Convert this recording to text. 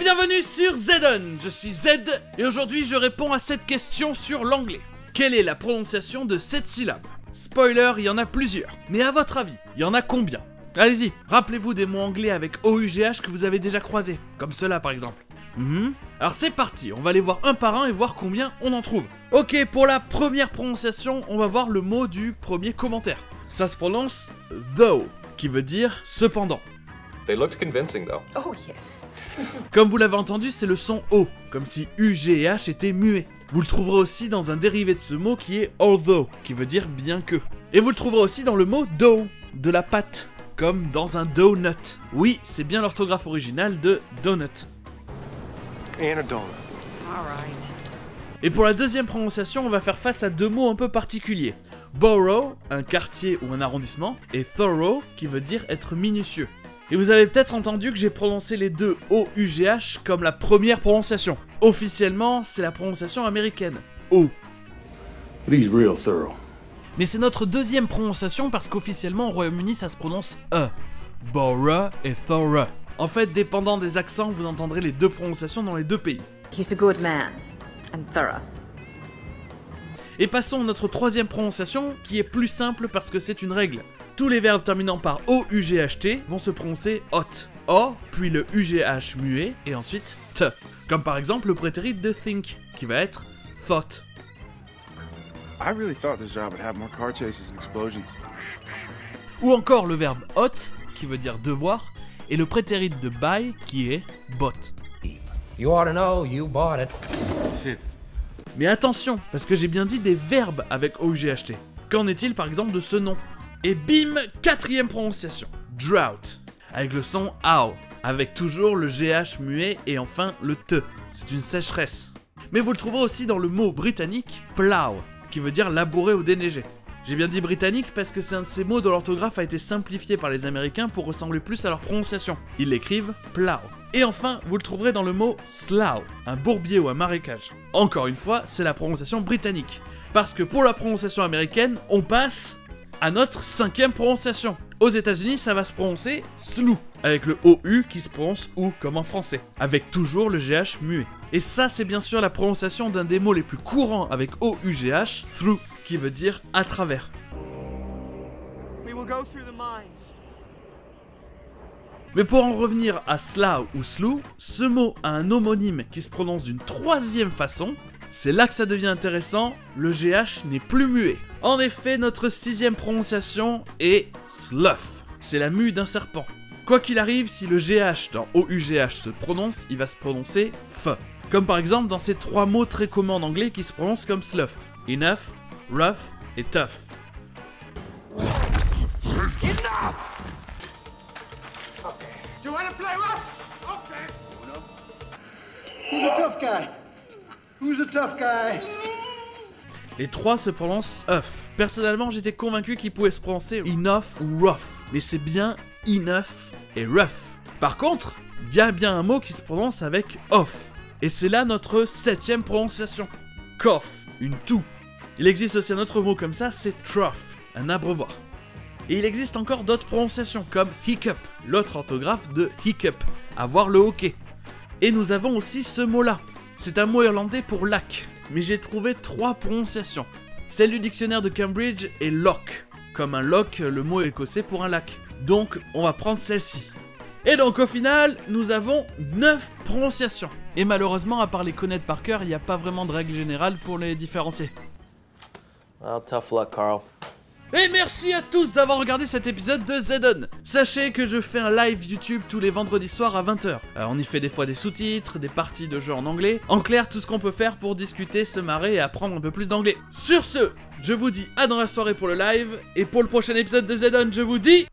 bienvenue sur Zedon, je suis Zed et aujourd'hui je réponds à cette question sur l'anglais. Quelle est la prononciation de cette syllabe? Spoiler, il y en a plusieurs, mais à votre avis, il y en a combien? Allez-y, rappelez-vous des mots anglais avec OUGH que vous avez déjà croisés, comme cela par exemple. Alors c'est parti, on va les voir un par un et voir combien on en trouve. Ok, pour la première prononciation, on va voir le mot du premier commentaire. Ça se prononce though, qui veut dire cependant. They looked convincing though. Oh yes. Comme vous l'avez entendu, c'est le son O, comme si UGH était muet. Vous le trouverez aussi dans un dérivé de ce mot qui est although, qui veut dire bien que. Et vous le trouverez aussi dans le mot dough, de la pâte, comme dans un donut. Oui, c'est bien l'orthographe originale de donut. And a donut. All right. Et pour la deuxième prononciation, on va faire face à deux mots un peu particuliers. Borough, un quartier ou un arrondissement, et thorough, qui veut dire être minutieux. Et vous avez peut-être entendu que j'ai prononcé les deux O-U-G-H comme la première prononciation. Officiellement, c'est la prononciation américaine, O. But he's real thorough. Mais c'est notre deuxième prononciation parce qu'officiellement au Royaume-Uni ça se prononce E. Borough et thorough. En fait, dépendant des accents, vous entendrez les deux prononciations dans les deux pays. He's a good man and thorough. Et passons à notre troisième prononciation qui est plus simple parce que c'est une règle. Tous les verbes terminant par O-U-G-H-T vont se prononcer hot. O, puis le UGH muet, et ensuite T. Comme par exemple le prétérit de think, qui va être thought. I really thought this job would have more car chases and explosions. Ou encore le verbe ought, qui veut dire devoir, et le prétérit de buy, qui est bought. You ought to know, you bought it. Shit. Mais attention, parce que j'ai bien dit des verbes avec O-U-G-H-T. Qu'en est-il par exemple de ce nom? Et bim, quatrième prononciation, drought, avec le son ow, avec toujours le GH muet et enfin le T. C'est une sécheresse. Mais vous le trouverez aussi dans le mot britannique plough, qui veut dire labourer ou déneiger. J'ai bien dit britannique parce que c'est un de ces mots dont l'orthographe a été simplifié par les Américains pour ressembler plus à leur prononciation. Ils l'écrivent plough. Et enfin, vous le trouverez dans le mot slough, un bourbier ou un marécage. Encore une fois, c'est la prononciation britannique. Parce que pour la prononciation américaine, on passe à notre cinquième prononciation. Aux États-Unis, ça va se prononcer slough, avec le OU qui se prononce OU comme en français, avec toujours le GH muet. Et ça, c'est bien sûr la prononciation d'un des mots les plus courants avec OUGH, through, qui veut dire à travers. We will go through the mines. Mais pour en revenir à slough ou slough, ce mot a un homonyme qui se prononce d'une troisième façon. C'est là que ça devient intéressant, le GH n'est plus muet. En effet, notre sixième prononciation est slough. C'est la mue d'un serpent. Quoi qu'il arrive, si le GH dans OUGH se prononce, il va se prononcer F. Comme par exemple dans ces trois mots très communs en anglais qui se prononcent comme slough. Enough, rough et tough. Enough! Okay. Do you want to play rough? Okay. Who's a tough guy? Who's a tough guy? Les trois se prononcent œuf. Personnellement, j'étais convaincu qu'ils pouvaient se prononcer enough ou rough. Mais c'est bien enough et rough. Par contre, il y a bien un mot qui se prononce avec off. Et c'est là notre septième prononciation. Cough, une toux. Il existe aussi un autre mot comme ça, c'est trough, un abreuvoir. Et il existe encore d'autres prononciations comme hiccup, l'autre orthographe de hiccup, avoir le hoquet. Et nous avons aussi ce mot-là. C'est un mot irlandais pour lac, mais j'ai trouvé trois prononciations. Celle du dictionnaire de Cambridge est loch, comme un loch, le mot écossais pour un lac. Donc on va prendre celle-ci. Et donc au final, nous avons 9 prononciations. Et malheureusement, à part les connaître par cœur, il n'y a pas vraiment de règle générale pour les différencier. Well, tough luck, Carl. Et merci à tous d'avoir regardé cet épisode de Zedon. Sachez que je fais un live YouTube tous les vendredis soirs à 20h. On y fait des fois des sous-titres, des parties de jeux en anglais. En clair, tout ce qu'on peut faire pour discuter, se marrer et apprendre un peu plus d'anglais. Sur ce, je vous dis à dans la soirée pour le live. Et pour le prochain épisode de Zedon, je vous dis...